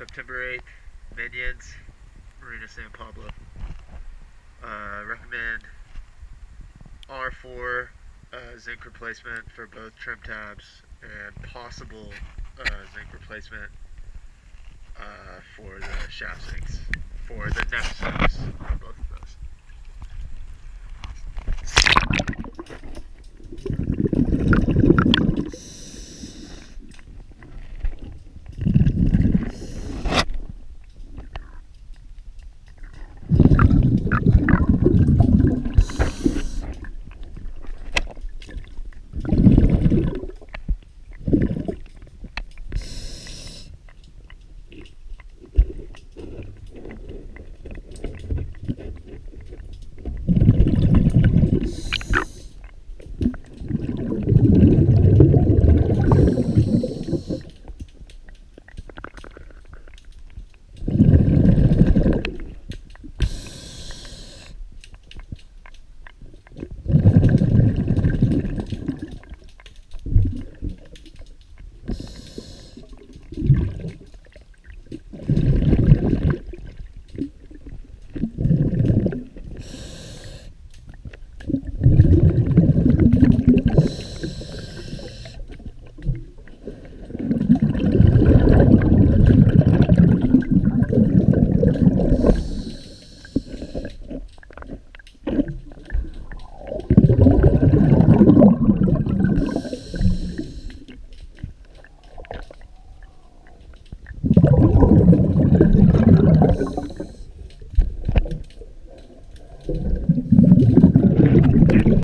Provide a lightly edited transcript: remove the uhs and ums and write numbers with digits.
September 8th, Minions, Marina San Pablo. Recommend R4 zinc replacement for both trim tabs and possible zinc replacement for the shaft sinks, for the neck sinks, both